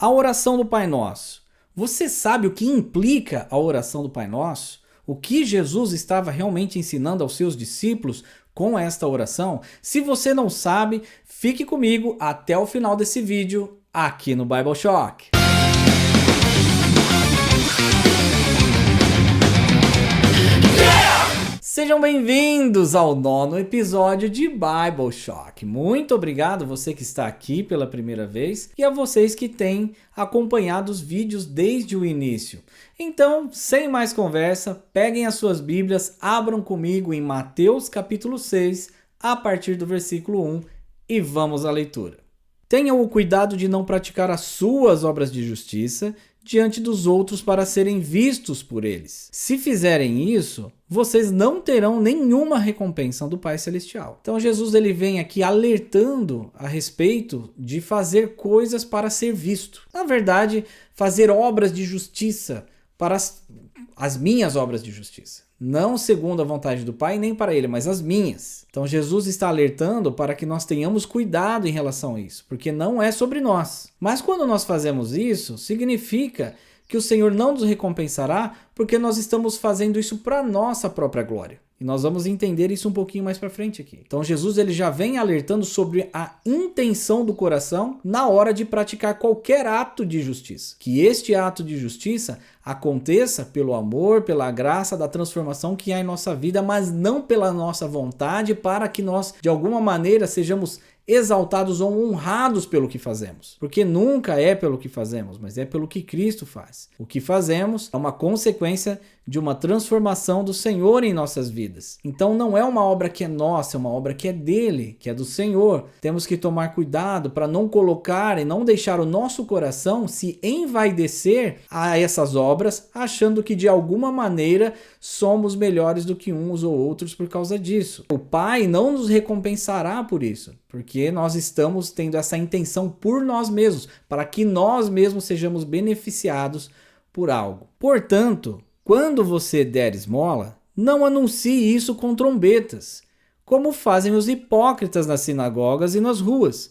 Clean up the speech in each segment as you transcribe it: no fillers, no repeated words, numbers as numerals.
A oração do Pai Nosso. Você sabe o que implica a oração do Pai Nosso? O que Jesus estava realmente ensinando aos seus discípulos com esta oração? Se você não sabe, fique comigo até o final desse vídeo aqui no Bible Shock. Sejam bem-vindos ao 9º episódio de Bible Shock. Muito obrigado você que está aqui pela primeira vez e a vocês que têm acompanhado os vídeos desde o início. Então, sem mais conversa, peguem as suas Bíblias, abram comigo em Mateus capítulo 6, a partir do versículo 1 e vamos à leitura. Tenham o cuidado de não praticar as suas obras de justiça diante dos outros para serem vistos por eles. Se fizerem isso, vocês não terão nenhuma recompensa do Pai Celestial. Então Jesus ele vem aqui alertando a respeito de fazer coisas para ser visto. Na verdade, fazer obras de justiça para as minhas obras de justiça. Não segundo a vontade do Pai, nem para ele, mas as minhas. Então Jesus está alertando para que nós tenhamos cuidado em relação a isso, porque não é sobre nós. Mas quando nós fazemos isso, significa que o Senhor não nos recompensará, porque nós estamos fazendo isso para a nossa própria glória. E nós vamos entender isso um pouquinho mais para frente aqui. Então Jesus ele já vem alertando sobre a intenção do coração na hora de praticar qualquer ato de justiça. Que este ato de justiça aconteça pelo amor, pela graça da transformação que há em nossa vida, mas não pela nossa vontade, para que nós de alguma maneira sejamos exaltados ou honrados pelo que fazemos. Porque nunca é pelo que fazemos, mas é pelo que Cristo faz. O que fazemos é uma consequência de uma transformação do Senhor em nossas vidas. Então não é uma obra que é nossa, é uma obra que é dele, que é do Senhor. Temos que tomar cuidado para não colocar e não deixar o nosso coração se envaidecer a essas obras, achando que de alguma maneira somos melhores do que uns ou outros por causa disso. O Pai não nos recompensará por isso, porque nós estamos tendo essa intenção por nós mesmos, para que nós mesmos sejamos beneficiados por algo. Portanto, quando você der esmola, não anuncie isso com trombetas, como fazem os hipócritas nas sinagogas e nas ruas,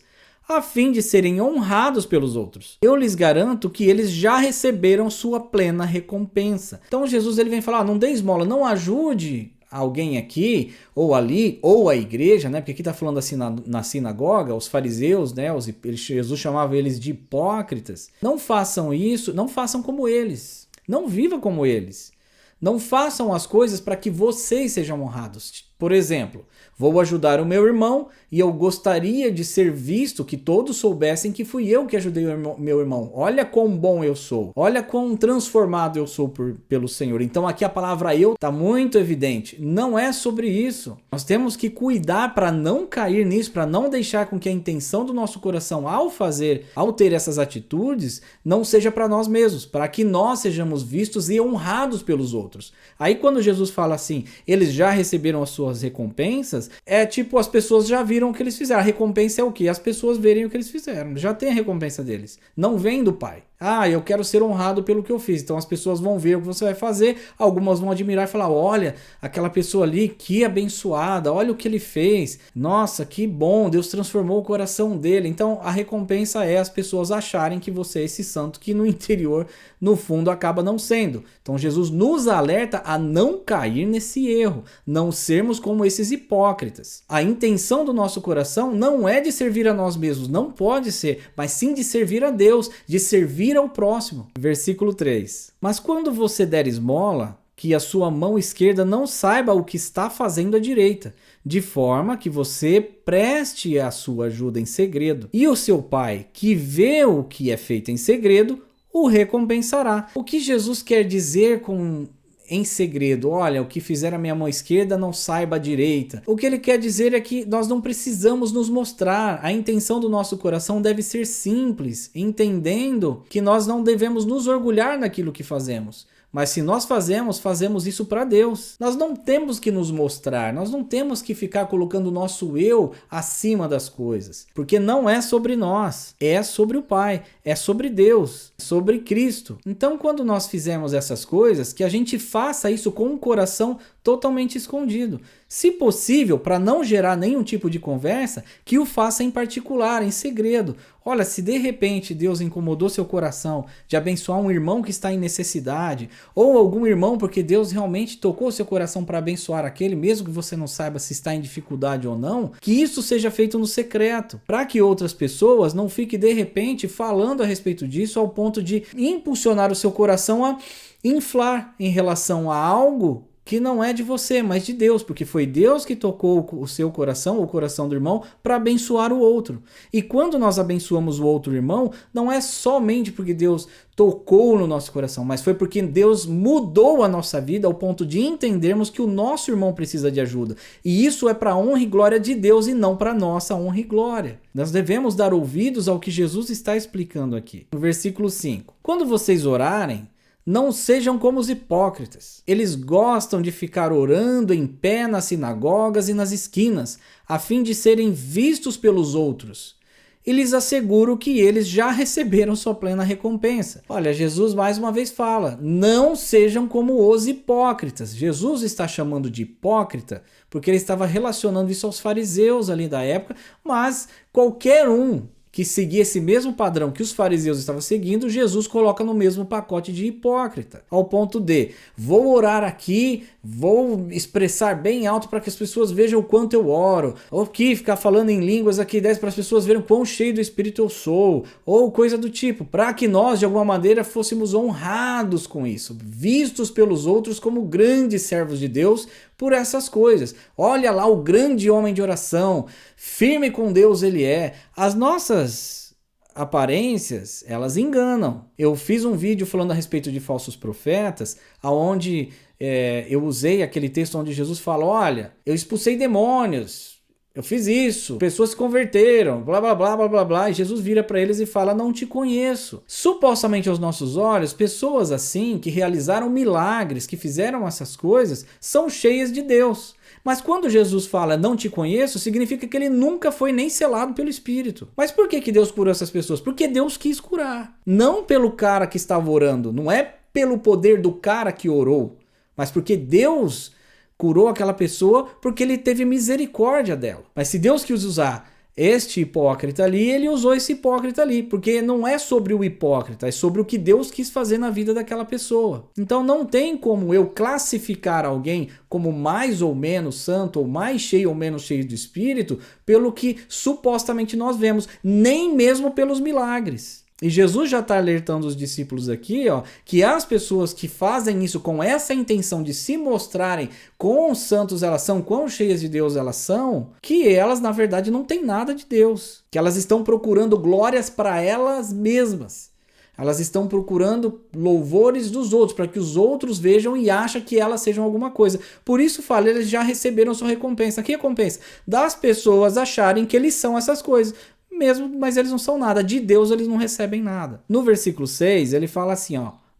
a fim de serem honrados pelos outros. Eu lhes garanto que eles já receberam sua plena recompensa. Então Jesus ele vem falar, não dê esmola, não ajude alguém aqui, ou ali, ou a igreja, né? Porque aqui está falando assim na sinagoga, os fariseus, né? Jesus chamava eles de hipócritas. Não façam isso, não façam como eles. Não vivam como eles. Não façam as coisas para que vocês sejam honrados. Por exemplo, vou ajudar o meu irmão e eu gostaria de ser visto, que todos soubessem que fui eu que ajudei o meu irmão. Olha quão bom eu sou. Olha quão transformado eu sou pelo Senhor. Então aqui a palavra eu está muito evidente. Não é sobre isso. Nós temos que cuidar para não cair nisso, para não deixar com que a intenção do nosso coração ao ter essas atitudes, não seja para nós mesmos, para que nós sejamos vistos e honrados pelos outros. Aí quando Jesus fala assim, eles já receberam as suas recompensas, é tipo, as pessoas já viram o que eles fizeram. A recompensa é o quê? As pessoas verem o que eles fizeram. Já tem a recompensa deles. Não vem do Pai. Ah, eu quero ser honrado pelo que eu fiz. Então as pessoas vão ver o que você vai fazer, algumas vão admirar e falar, olha, aquela pessoa ali, que abençoada, olha o que ele fez. Nossa, que bom, Deus transformou o coração dele. Então a recompensa é as pessoas acharem que você é esse santo que no interior, no fundo, acaba não sendo. Então Jesus nos alerta a não cair nesse erro, não sermos como esses hipócritas. A intenção do nosso coração não é de servir a nós mesmos, não pode ser, mas sim de servir a Deus, de servir ao próximo. Versículo 3. Mas quando você der esmola, que a sua mão esquerda não saiba o que está fazendo a direita, de forma que você preste a sua ajuda em segredo. E o seu Pai, que vê o que é feito em segredo, o recompensará. O que Jesus quer dizer com em segredo? Olha, o que fizer a minha mão esquerda não saiba a direita. O que ele quer dizer é que nós não precisamos nos mostrar. A intenção do nosso coração deve ser simples, entendendo que nós não devemos nos orgulhar naquilo que fazemos. Mas se nós fazemos isso para Deus. Nós não temos que nos mostrar, nós não temos que ficar colocando o nosso eu acima das coisas. Porque não é sobre nós, é sobre o Pai, é sobre Deus, sobre Cristo. Então quando nós fizermos essas coisas, que a gente faça isso com o coração totalmente escondido. Se possível, para não gerar nenhum tipo de conversa, que o faça em particular, em segredo. Olha, se de repente Deus incomodou seu coração de abençoar um irmão que está em necessidade, ou algum irmão porque Deus realmente tocou seu coração para abençoar aquele, mesmo que você não saiba se está em dificuldade ou não, que isso seja feito no secreto, para que outras pessoas não fiquem de repente falando a respeito disso ao ponto de impulsionar o seu coração a inflar em relação a algo que não é de você, mas de Deus, porque foi Deus que tocou o seu coração, o coração do irmão, para abençoar o outro. E quando nós abençoamos o outro irmão, não é somente porque Deus tocou no nosso coração, mas foi porque Deus mudou a nossa vida ao ponto de entendermos que o nosso irmão precisa de ajuda. E isso é para a honra e glória de Deus e não para nossa honra e glória. Nós devemos dar ouvidos ao que Jesus está explicando aqui. No versículo 5. Quando vocês orarem, não sejam como os hipócritas. Eles gostam de ficar orando em pé nas sinagogas e nas esquinas, a fim de serem vistos pelos outros. E lhes asseguro que eles já receberam sua plena recompensa. Olha, Jesus mais uma vez fala, não sejam como os hipócritas. Jesus está chamando de hipócrita porque ele estava relacionando isso aos fariseus ali da época, mas qualquer um que seguia esse mesmo padrão que os fariseus estavam seguindo, Jesus coloca no mesmo pacote de hipócrita. Ao ponto de, vou orar aqui, vou expressar bem alto para que as pessoas vejam o quanto eu oro. Ou aqui, ficar falando em línguas aqui 10 para as pessoas verem o quão cheio do Espírito eu sou. Ou coisa do tipo, para que nós, de alguma maneira, fôssemos honrados com isso. Vistos pelos outros como grandes servos de Deus por essas coisas. Olha lá o grande homem de oração, firme com Deus ele é. As nossas aparências, elas enganam. Eu fiz um vídeo falando a respeito de falsos profetas, onde eu usei aquele texto onde Jesus fala, olha, eu expulsei demônios, eu fiz isso, pessoas se converteram, blá, blá, blá, blá, blá, blá, e Jesus vira para eles e fala, não te conheço. Supostamente aos nossos olhos, pessoas assim, que realizaram milagres, que fizeram essas coisas, são cheias de Deus. Mas quando Jesus fala, não te conheço, significa que ele nunca foi nem selado pelo Espírito. Mas por que Deus curou essas pessoas? Porque Deus quis curar. Não pelo cara que estava orando, não é pelo poder do cara que orou, mas porque Deus curou aquela pessoa porque ele teve misericórdia dela. Mas se Deus quis usar este hipócrita ali, ele usou esse hipócrita ali, porque não é sobre o hipócrita, é sobre o que Deus quis fazer na vida daquela pessoa. Então não tem como eu classificar alguém como mais ou menos santo, ou mais cheio ou menos cheio do Espírito, pelo que supostamente nós vemos, nem mesmo pelos milagres. E Jesus já está alertando os discípulos aqui, que as pessoas que fazem isso com essa intenção de se mostrarem quão santos elas são, quão cheias de Deus elas são, que elas na verdade não têm nada de Deus, que elas estão procurando glórias para elas mesmas. Elas estão procurando louvores dos outros, para que os outros vejam e achem que elas sejam alguma coisa. Por isso fala, eles já receberam sua recompensa. Que recompensa? Das pessoas acharem que eles são essas coisas. Mesmo, mas eles não são nada. De Deus eles não recebem nada. No versículo 6, ele fala assim,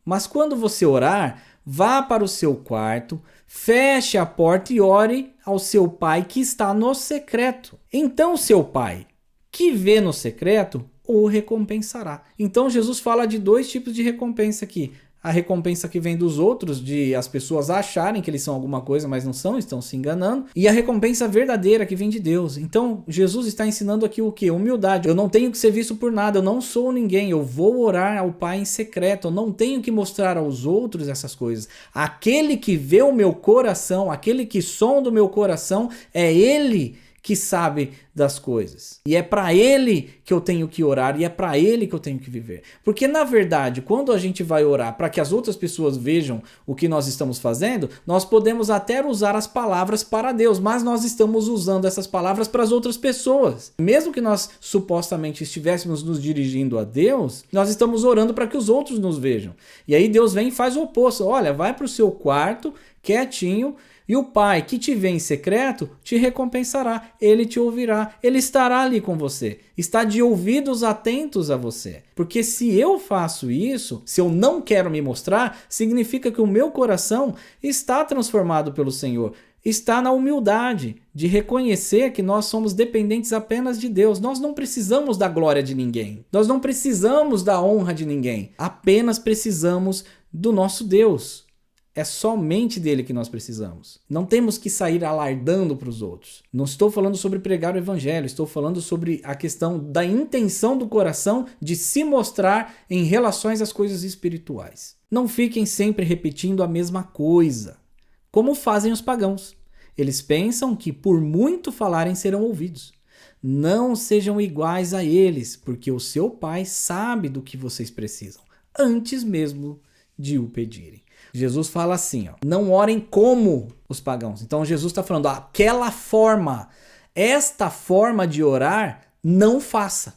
mas quando você orar, vá para o seu quarto, feche a porta e ore ao seu pai que está no secreto. Então seu pai, que vê no secreto, o recompensará. Então Jesus fala de dois tipos de recompensa aqui. A recompensa que vem dos outros, de as pessoas acharem que eles são alguma coisa, mas não são, estão se enganando. E a recompensa verdadeira que vem de Deus. Então, Jesus está ensinando aqui o quê? Humildade. Eu não tenho que ser visto por nada, eu não sou ninguém, eu vou orar ao Pai em secreto, eu não tenho que mostrar aos outros essas coisas. Aquele que vê o meu coração, aquele que sonda o meu coração, é Ele que sabe das coisas. E é para Ele que eu tenho que orar e é para Ele que eu tenho que viver. Porque, na verdade, quando a gente vai orar para que as outras pessoas vejam o que nós estamos fazendo, nós podemos até usar as palavras para Deus, mas nós estamos usando essas palavras para as outras pessoas. Mesmo que nós supostamente estivéssemos nos dirigindo a Deus, nós estamos orando para que os outros nos vejam. E aí Deus vem e faz o oposto. Olha, vai para o seu quarto, quietinho, e o Pai que te vê em secreto te recompensará, Ele te ouvirá, Ele estará ali com você, está de ouvidos atentos a você. Porque se eu faço isso, se eu não quero me mostrar, significa que o meu coração está transformado pelo Senhor, está na humildade de reconhecer que nós somos dependentes apenas de Deus. Nós não precisamos da glória de ninguém, nós não precisamos da honra de ninguém, apenas precisamos do nosso Deus. É somente dele que nós precisamos. Não temos que sair alardando para os outros. Não estou falando sobre pregar o evangelho, estou falando sobre a questão da intenção do coração de se mostrar em relações às coisas espirituais. Não fiquem sempre repetindo a mesma coisa, como fazem os pagãos. Eles pensam que por muito falarem serão ouvidos. Não sejam iguais a eles, porque o seu pai sabe do que vocês precisam, antes mesmo de o pedirem. Jesus fala assim, não orem como os pagãos. Então Jesus está falando, aquela forma, esta forma de orar, não faça.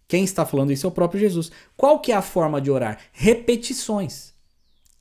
Quem está falando isso é o próprio Jesus. Qual que é a forma de orar? Repetições.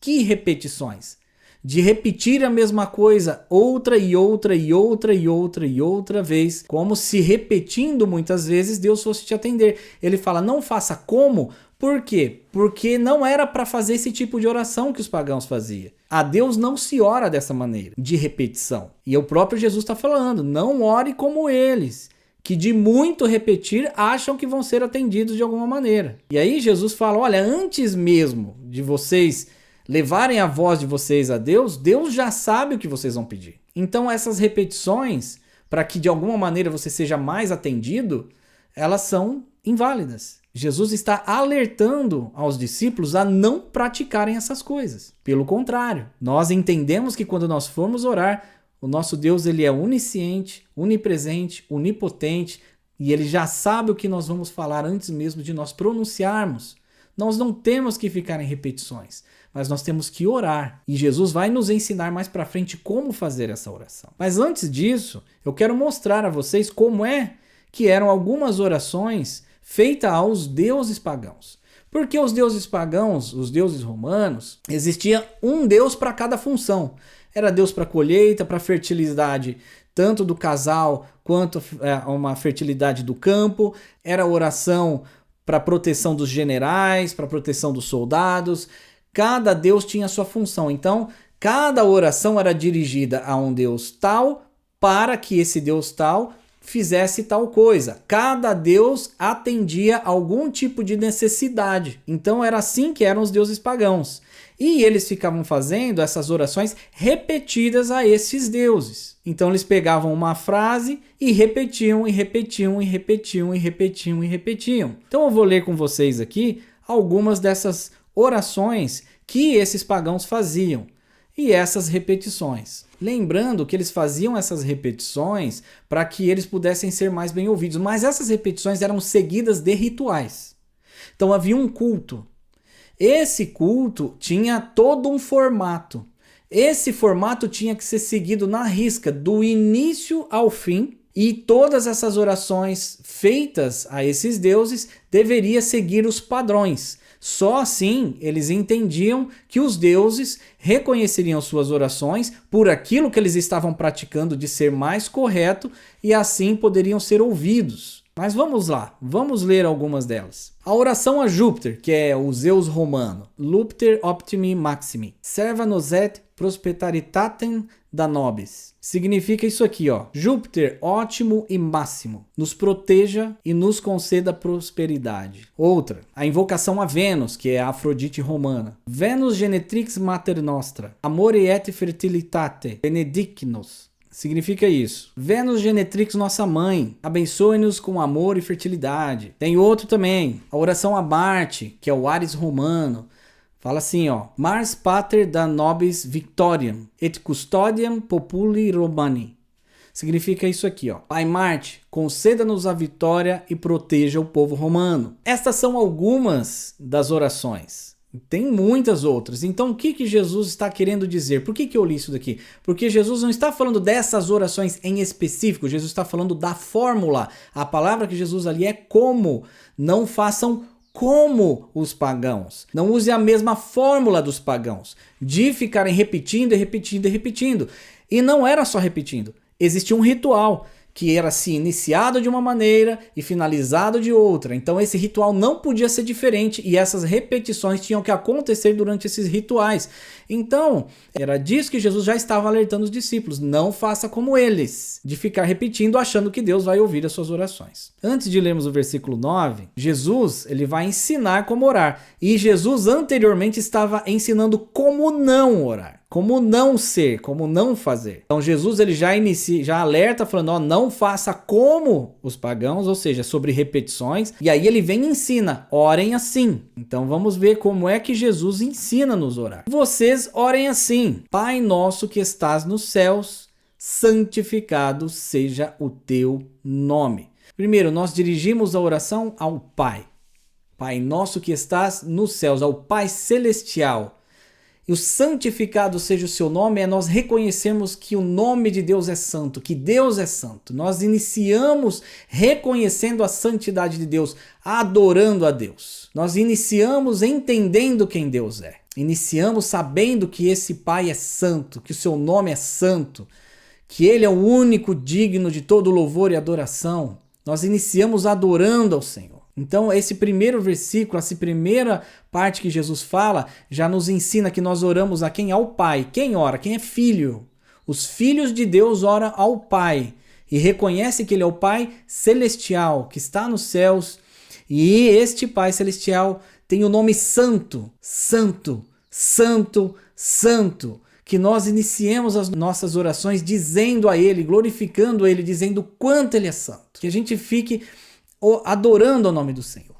Que repetições? De repetir a mesma coisa outra e outra e outra e outra e outra vez, como se repetindo muitas vezes Deus fosse te atender. Ele fala, não faça como. Por quê? Porque não era para fazer esse tipo de oração que os pagãos faziam. A Deus não se ora dessa maneira, de repetição. E o próprio Jesus está falando, não ore como eles, que de muito repetir acham que vão ser atendidos de alguma maneira. E aí Jesus fala, olha, antes mesmo de vocês levarem a voz de vocês a Deus, Deus já sabe o que vocês vão pedir. Então essas repetições, para que de alguma maneira você seja mais atendido, elas são inválidas. Jesus está alertando aos discípulos a não praticarem essas coisas. Pelo contrário, nós entendemos que quando nós formos orar, o nosso Deus ele é onisciente, onipresente, onipotente e ele já sabe o que nós vamos falar antes mesmo de nós pronunciarmos. Nós não temos que ficar em repetições, mas nós temos que orar. E Jesus vai nos ensinar mais para frente como fazer essa oração. Mas antes disso, eu quero mostrar a vocês como é que eram algumas orações feitas aos deuses pagãos. Porque os deuses pagãos, os deuses romanos, existia um deus para cada função. Era Deus para colheita, para fertilidade, tanto do casal quanto uma fertilidade do campo. Era oração para proteção dos generais, para proteção dos soldados. Cada deus tinha sua função. Então, cada oração era dirigida a um deus tal para que esse deus tal fizesse tal coisa. Cada deus atendia algum tipo de necessidade. Então era assim que eram os deuses pagãos. E eles ficavam fazendo essas orações repetidas a esses deuses. Então eles pegavam uma frase e repetiam, e repetiam, e repetiam, e repetiam, e repetiam. Então eu vou ler com vocês aqui algumas dessas orações que esses pagãos faziam. E essas repetições. Lembrando que eles faziam essas repetições para que eles pudessem ser mais bem ouvidos. Mas essas repetições eram seguidas de rituais. Então havia um culto. Esse culto tinha todo um formato. Esse formato tinha que ser seguido na risca, do início ao fim. E todas essas orações feitas a esses deuses deveriam seguir os padrões. Só assim eles entendiam que os deuses reconheceriam suas orações por aquilo que eles estavam praticando de ser mais correto e assim poderiam ser ouvidos. Mas vamos lá, vamos ler algumas delas. A oração a Júpiter, que é o Zeus romano, Lupter optimi maximi, serva nos et prosperitatem da nobis. Significa isso aqui, Júpiter, ótimo e máximo, nos proteja e nos conceda prosperidade. Outra, a invocação a Vênus, que é a Afrodite romana. Venus genetrix mater nostra, amore et fertilitate, benedicnos. Significa isso. Vênus genetrix, nossa mãe, abençoe-nos com amor e fertilidade. Tem outro também, a oração a Marte, que é o Ares romano. Fala assim, Mars pater da nobis victoriam et custodiam populi romani. Significa isso aqui, Pai Marte, conceda-nos a vitória e proteja o povo romano. Estas são algumas das orações. Tem muitas outras. Então o que Jesus está querendo dizer? Por que eu li isso daqui? Porque Jesus não está falando dessas orações em específico. Jesus está falando da fórmula. A palavra que Jesus ali é como. Não façam como os pagãos. Não use a mesma fórmula dos pagãos. De ficarem repetindo e repetindo e repetindo. E não era só repetindo. Existia um ritual que era se iniciado de uma maneira e finalizado de outra. Então esse ritual não podia ser diferente e essas repetições tinham que acontecer durante esses rituais. Então, era disso que Jesus já estava alertando os discípulos. Não faça como eles, de ficar repetindo achando que Deus vai ouvir as suas orações. Antes de lermos o versículo 9, Jesus ele vai ensinar como orar. E Jesus anteriormente estava ensinando como não orar. como não ser, como não fazer. Então Jesus ele já alerta falando, ó, não faça como os pagãos, ou seja, sobre repetições. E aí ele vem e ensina, orem assim. Então vamos ver como é que Jesus ensina-nos a orar. Vocês orem assim: Pai nosso que estás nos céus, santificado seja o teu nome. Primeiro, nós dirigimos a oração ao Pai. Pai nosso que estás nos céus, ao Pai celestial. E o santificado seja o seu nome é nós reconhecermos que o nome de Deus é santo, que Deus é santo. Nós iniciamos reconhecendo a santidade de Deus, adorando a Deus. Nós iniciamos entendendo quem Deus é. Iniciamos sabendo que esse Pai é santo, que o seu nome é santo, que Ele é o único digno de todo louvor e adoração. Nós iniciamos adorando ao Senhor. Então esse primeiro versículo, essa primeira parte que Jesus fala, já nos ensina que nós oramos a quem? Ao Pai. Quem ora? Quem é filho? Os filhos de Deus oram ao Pai e reconhece que Ele é o Pai celestial, que está nos céus. E este Pai celestial tem o nome santo, santo, santo, santo. Que nós iniciemos as nossas orações dizendo a Ele, glorificando Ele, dizendo o quanto Ele é santo. Que a gente fique adorando o nome do Senhor.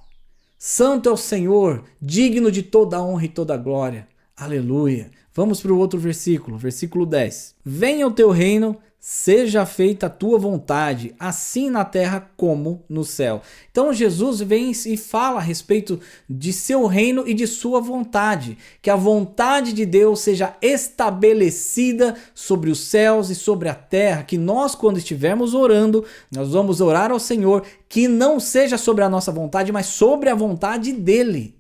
Santo é o Senhor, digno de toda a honra e toda a glória. Aleluia. Vamos para o outro versículo, versículo 10. Venha o teu reino, seja feita a tua vontade, assim na terra como no céu. Então Jesus vem e fala a respeito de seu reino e de sua vontade. Que a vontade de Deus seja estabelecida sobre os céus e sobre a terra. Que nós, quando estivermos orando, nós vamos orar ao Senhor, que não seja sobre a nossa vontade, mas sobre a vontade dEle.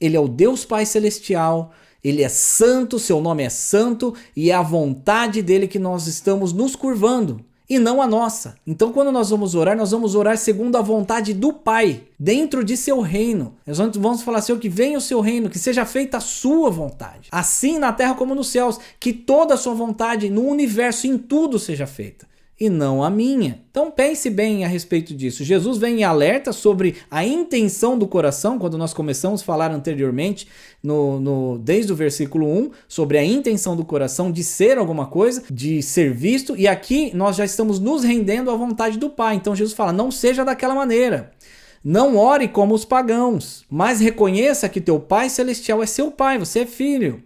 Ele é o Deus Pai Celestial. Ele é santo, seu nome é santo e é a vontade dele que nós estamos nos curvando e não a nossa. Então quando nós vamos orar segundo a vontade do Pai, dentro de seu reino. Nós vamos falar, Senhor, que venha o seu reino, que seja feita a sua vontade. Assim na terra como nos céus, que toda a sua vontade no universo, em tudo seja feita. E não a minha. Então pense bem a respeito disso. Jesus vem e alerta sobre a intenção do coração, quando nós começamos a falar anteriormente, desde o versículo 1, sobre a intenção do coração de ser alguma coisa, de ser visto, e aqui nós já estamos nos rendendo à vontade do Pai. Então Jesus fala, não seja daquela maneira. Não ore como os pagãos, mas reconheça que teu Pai Celestial é seu Pai, você é filho.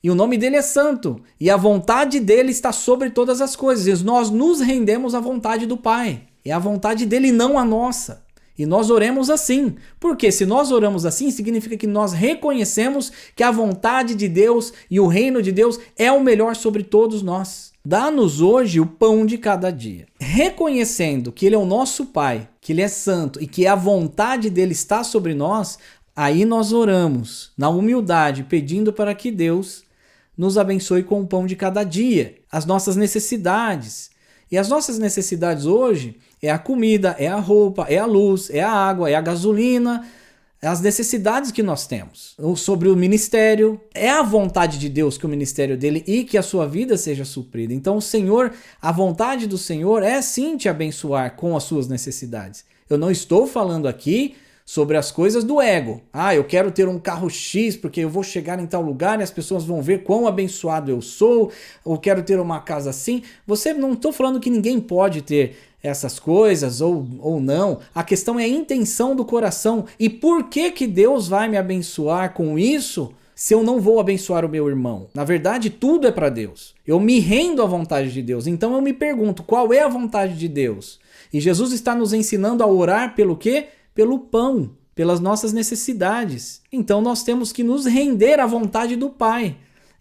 E o nome dele é santo. E a vontade dele está sobre todas as coisas. E nós nos rendemos à vontade do Pai. É a vontade dele, não a nossa. E nós oremos assim. Porque se nós oramos assim, significa que nós reconhecemos que a vontade de Deus e o reino de Deus é o melhor sobre todos nós. Dá-nos hoje o pão de cada dia. Reconhecendo que ele é o nosso Pai, que ele é santo e que a vontade dele está sobre nós, aí nós oramos na humildade, pedindo para que Deus nos abençoe com o pão de cada dia, as nossas necessidades. E as nossas necessidades hoje é a comida, é a roupa, é a luz, é a água, é a gasolina, é as necessidades que nós temos. Sobre o ministério, é a vontade de Deus que o ministério dele e que a sua vida seja suprida. Então o Senhor, a vontade do Senhor é sim te abençoar com as suas necessidades. Eu não estou falando aqui sobre as coisas do ego. Eu quero ter um carro X porque eu vou chegar em tal lugar e as pessoas vão ver quão abençoado eu sou, ou quero ter uma casa assim. Não estou falando que ninguém pode ter essas coisas ou não. A questão é a intenção do coração. E por que Deus vai me abençoar com isso se eu não vou abençoar o meu irmão? Na verdade, tudo é para Deus. Eu me rendo à vontade de Deus. Então eu me pergunto, qual é a vontade de Deus? E Jesus está nos ensinando a orar pelo quê? Pelo pão, pelas nossas necessidades. Então nós temos que nos render à vontade do Pai.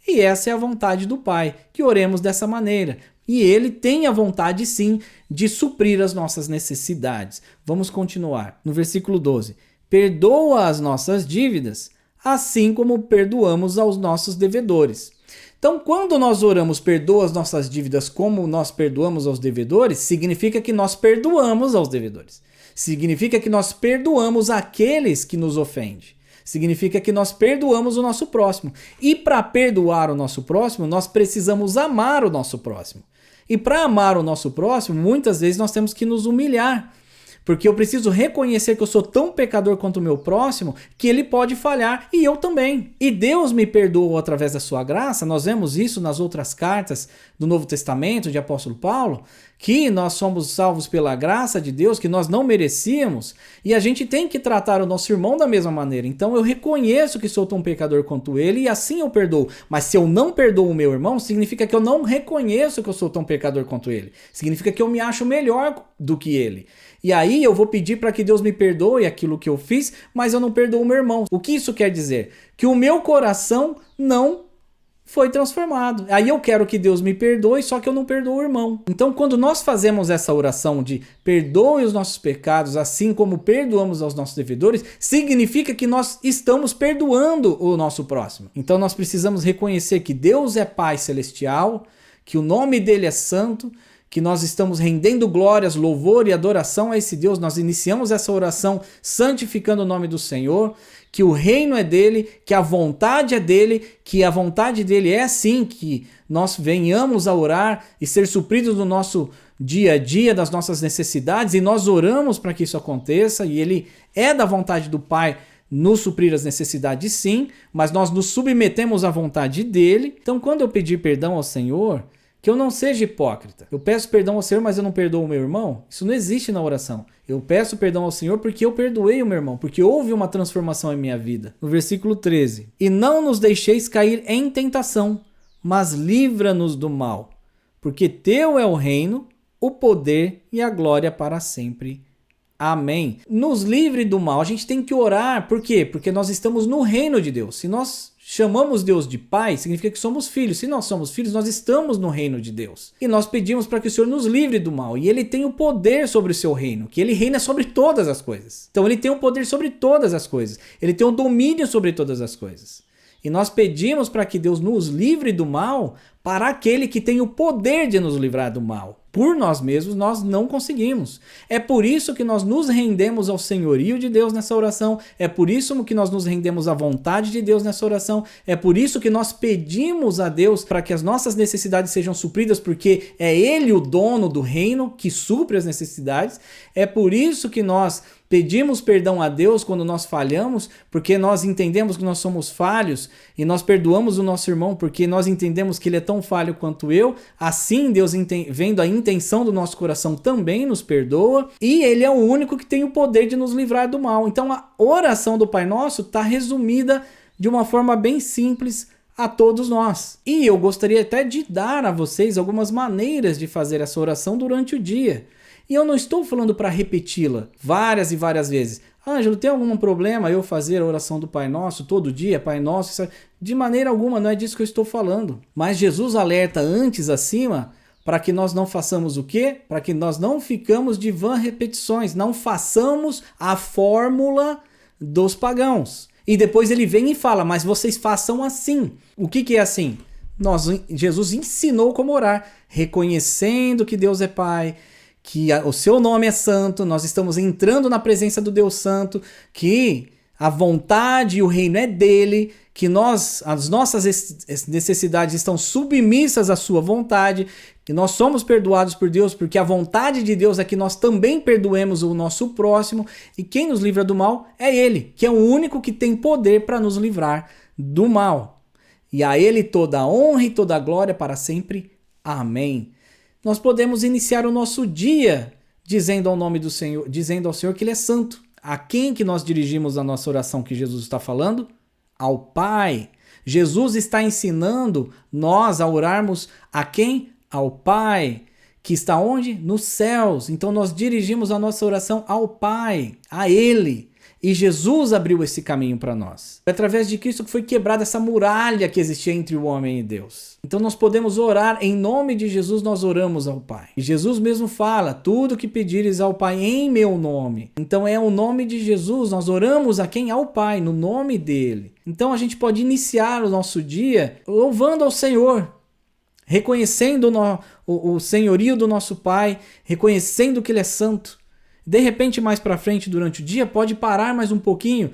E essa é a vontade do Pai, que oremos dessa maneira. E Ele tem a vontade sim de suprir as nossas necessidades. Vamos continuar. No versículo 12. Perdoa as nossas dívidas, assim como perdoamos aos nossos devedores. Então, quando nós oramos, perdoa as nossas dívidas como nós perdoamos aos devedores, significa que nós perdoamos aos devedores. Significa que nós perdoamos aqueles que nos ofendem. Significa que nós perdoamos o nosso próximo. E para perdoar o nosso próximo, nós precisamos amar o nosso próximo. E para amar o nosso próximo, muitas vezes nós temos que nos humilhar. Porque eu preciso reconhecer que eu sou tão pecador quanto o meu próximo, que ele pode falhar e eu também. E Deus me perdoou através da sua graça. Nós vemos isso nas outras cartas do Novo Testamento, de apóstolo Paulo, que nós somos salvos pela graça de Deus, que nós não merecíamos, e a gente tem que tratar o nosso irmão da mesma maneira. Então eu reconheço que sou tão pecador quanto ele, e assim eu perdoo. Mas se eu não perdoo o meu irmão, significa que eu não reconheço que eu sou tão pecador quanto ele. Significa que eu me acho melhor do que ele. E aí eu vou pedir para que Deus me perdoe aquilo que eu fiz, mas eu não perdoo o meu irmão. O que isso quer dizer? Que o meu coração não foi transformado. Aí eu quero que Deus me perdoe, só que eu não perdoo o irmão. Então, quando nós fazemos essa oração de perdoe os nossos pecados, assim como perdoamos aos nossos devedores, significa que nós estamos perdoando o nosso próximo. Então, nós precisamos reconhecer que Deus é Pai Celestial, que o nome dele é santo, que nós estamos rendendo glórias, louvor e adoração a esse Deus. Nós iniciamos essa oração santificando o nome do Senhor, que o reino é dele, que a vontade é dele, que a vontade dele é sim que nós venhamos a orar e ser supridos no nosso dia a dia, das nossas necessidades, e nós oramos para que isso aconteça, e ele é da vontade do Pai nos suprir as necessidades sim, mas nós nos submetemos à vontade dele. Então, quando eu pedir perdão ao Senhor, que eu não seja hipócrita. Eu peço perdão ao Senhor, mas eu não perdoo o meu irmão? Isso não existe na oração. Eu peço perdão ao Senhor porque eu perdoei o meu irmão, porque houve uma transformação em minha vida. No versículo 13. E não nos deixeis cair em tentação, mas livra-nos do mal. Porque teu é o reino, o poder e a glória para sempre. Amém. Nos livre do mal. A gente tem que orar. Por quê? Porque nós estamos no reino de Deus. Se nós chamamos Deus de Pai, significa que somos filhos. Se nós somos filhos, nós estamos no reino de Deus. E nós pedimos para que o Senhor nos livre do mal. E Ele tem o poder sobre o seu reino, que Ele reina sobre todas as coisas. Então Ele tem o poder sobre todas as coisas. Ele tem o domínio sobre todas as coisas. E nós pedimos para que Deus nos livre do mal para aquele que tem o poder de nos livrar do mal. Por nós mesmos, nós não conseguimos. É por isso que nós nos rendemos ao senhorio de Deus nessa oração. É por isso que nós nos rendemos à vontade de Deus nessa oração. É por isso que nós pedimos a Deus para que as nossas necessidades sejam supridas, porque é Ele o dono do reino que supre as necessidades. É por isso que nós pedimos perdão a Deus quando nós falhamos, porque nós entendemos que nós somos falhos, e nós perdoamos o nosso irmão porque nós entendemos que ele é tão falho quanto eu. Assim, Deus, vendo a intenção do nosso coração, também nos perdoa, e Ele é o único que tem o poder de nos livrar do mal. Então a oração do Pai Nosso está resumida de uma forma bem simples a todos nós. E eu gostaria até de dar a vocês algumas maneiras de fazer essa oração durante o dia. E eu não estou falando para repeti-la várias e várias vezes. Ângelo, tem algum problema eu fazer a oração do Pai Nosso todo dia? Pai Nosso, isso... De maneira alguma, não é disso que eu estou falando. Mas Jesus alerta antes acima para que nós não façamos o quê? Para que nós não ficamos de vã repetições, não façamos a fórmula dos pagãos. E depois ele vem e fala, mas vocês façam assim. O que é assim? Jesus ensinou como orar, reconhecendo que Deus é Pai, que o seu nome é santo, nós estamos entrando na presença do Deus Santo, que a vontade e o reino é dele, que as nossas necessidades estão submissas à sua vontade, que nós somos perdoados por Deus, porque a vontade de Deus é que nós também perdoemos o nosso próximo, e quem nos livra do mal é Ele, que é o único que tem poder para nos livrar do mal. E a Ele toda a honra e toda a glória para sempre. Amém. Nós podemos iniciar o nosso dia dizendo ao nome do Senhor, dizendo ao Senhor que Ele é santo. A quem que nós dirigimos a nossa oração que Jesus está falando? Ao Pai. Jesus está ensinando nós a orarmos a quem? Ao Pai, que está onde? Nos céus. Então nós dirigimos a nossa oração ao Pai, a Ele. E Jesus abriu esse caminho para nós. Foi através de Cristo que foi quebrada essa muralha que existia entre o homem e Deus. Então nós podemos orar, em nome de Jesus nós oramos ao Pai. E Jesus mesmo fala, tudo que pedires ao Pai em meu nome. Então é o nome de Jesus, nós oramos a quem? Ao Pai, no nome dele. Então a gente pode iniciar o nosso dia louvando ao Senhor, reconhecendo o senhorio do nosso Pai, reconhecendo que Ele é santo. De repente, mais para frente, durante o dia, pode parar mais um pouquinho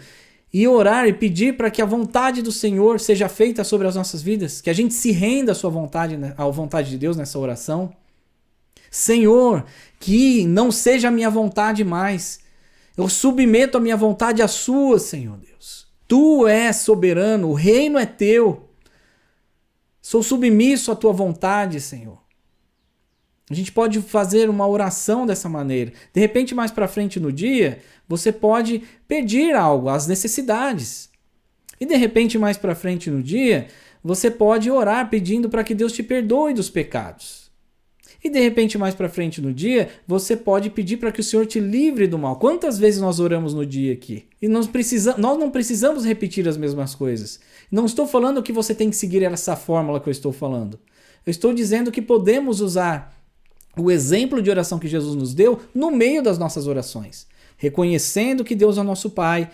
e orar e pedir para que a vontade do Senhor seja feita sobre as nossas vidas, que a gente se renda à sua vontade, à vontade de Deus nessa oração. Senhor, que não seja a minha vontade mais. Eu submeto a minha vontade à sua, Senhor Deus. Tu és soberano, o reino é teu. Sou submisso à tua vontade, Senhor. A gente pode fazer uma oração dessa maneira. De repente, mais para frente no dia, você pode pedir algo, as necessidades. E de repente, mais para frente no dia, você pode orar pedindo para que Deus te perdoe dos pecados. E de repente, mais para frente no dia, você pode pedir para que o Senhor te livre do mal. Quantas vezes nós oramos no dia aqui? E nós não precisamos repetir as mesmas coisas. Não estou falando que você tem que seguir essa fórmula que eu estou falando. Eu estou dizendo que podemos usar o exemplo de oração que Jesus nos deu no meio das nossas orações. Reconhecendo que Deus é o nosso Pai,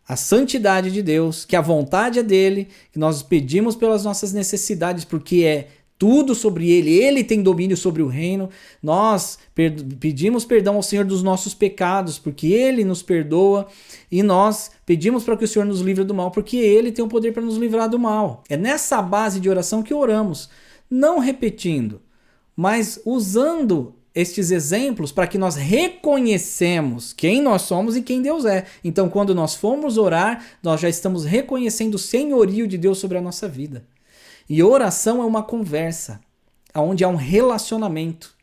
a santidade de Deus, que a vontade é dele, que nós pedimos pelas nossas necessidades, porque é tudo sobre ele tem domínio sobre o reino. Nós pedimos perdão ao Senhor dos nossos pecados, porque ele nos perdoa, e nós pedimos para que o Senhor nos livre do mal, porque ele tem o poder para nos livrar do mal. É nessa base de oração que oramos, não repetindo, mas usando estes exemplos para que nós reconhecemos quem nós somos e quem Deus é. Então, quando nós formos orar, nós já estamos reconhecendo o senhorio de Deus sobre a nossa vida. E oração é uma conversa, onde há um relacionamento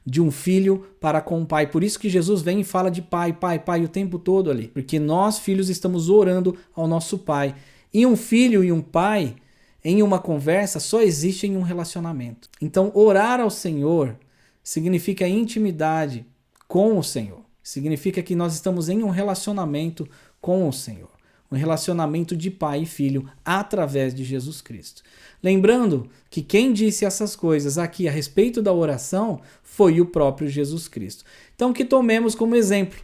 de um filho para com o pai. Por isso que Jesus vem e fala de pai, pai, pai o tempo todo ali. Porque nós, filhos, estamos orando ao nosso pai. E um filho e um pai, em uma conversa, só existe em um relacionamento. Então, orar ao Senhor significa intimidade com o Senhor. Significa que nós estamos em um relacionamento com o Senhor. Um relacionamento de pai e filho através de Jesus Cristo. Lembrando que quem disse essas coisas aqui a respeito da oração foi o próprio Jesus Cristo. Então que tomemos como exemplo.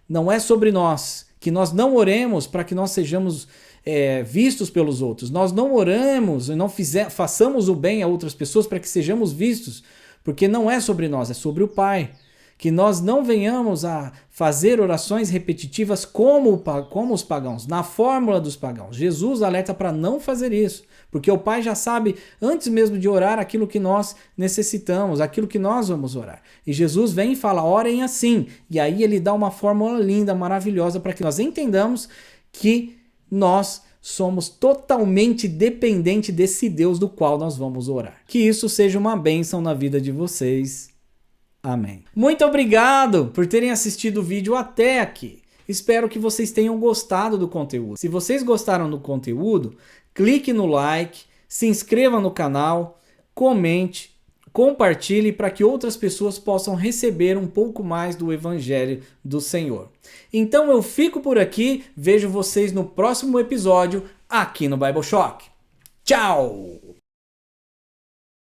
Não é sobre nós, que nós não oremos para que nós sejamos vistos pelos outros. Nós não oramos e não façamos o bem a outras pessoas para que sejamos vistos, porque não é sobre nós, é sobre o Pai. Que nós não venhamos a fazer orações repetitivas como os pagãos, na fórmula dos pagãos. Jesus alerta para não fazer isso, porque o Pai já sabe, antes mesmo de orar, aquilo que nós necessitamos, aquilo que nós vamos orar. E Jesus vem e fala, orem assim. E aí ele dá uma fórmula linda, maravilhosa, para que nós entendamos que nós somos totalmente dependentes desse Deus do qual nós vamos orar. Que isso seja uma bênção na vida de vocês. Amém. Muito obrigado por terem assistido o vídeo até aqui. Espero que vocês tenham gostado do conteúdo. Se vocês gostaram do conteúdo, clique no like, se inscreva no canal, comente, compartilhe para que outras pessoas possam receber um pouco mais do Evangelho do Senhor. Então eu fico por aqui, vejo vocês no próximo episódio aqui no Bible Shock. Tchau!